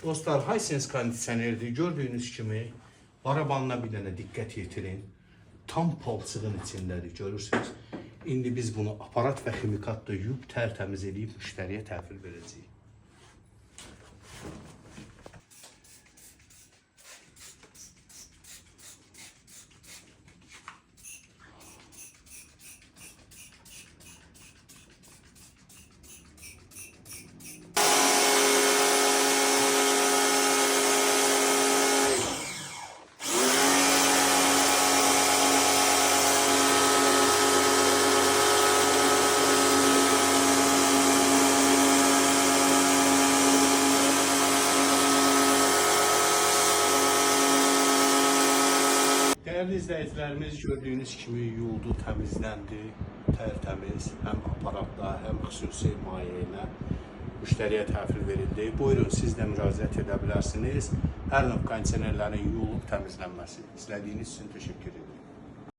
Dostlar, Hisense kondisionerdir. Gördüğünüz kimi barabanına bir dənə diqqət yetirin. Tam palçığın içindədir, görürsünüz. İndi biz bunu aparat və ximikatla yuyub tərtəmiz edib müştəriyə təhvil verəcəyik. Değerli izleyicilerimiz, gördüğünüz kimi yuyuldu, təmizləndi, tərtəmiz, həm aparatla, həm xüsusi maye ilə müştəriyə təhvil verildi. Buyurun, siz də müraciət edə bilərsiniz. Hər növ kondisionerlərin yuyulub təmizlənməsi. İzlədiyiniz üçün təşəkkür ederim.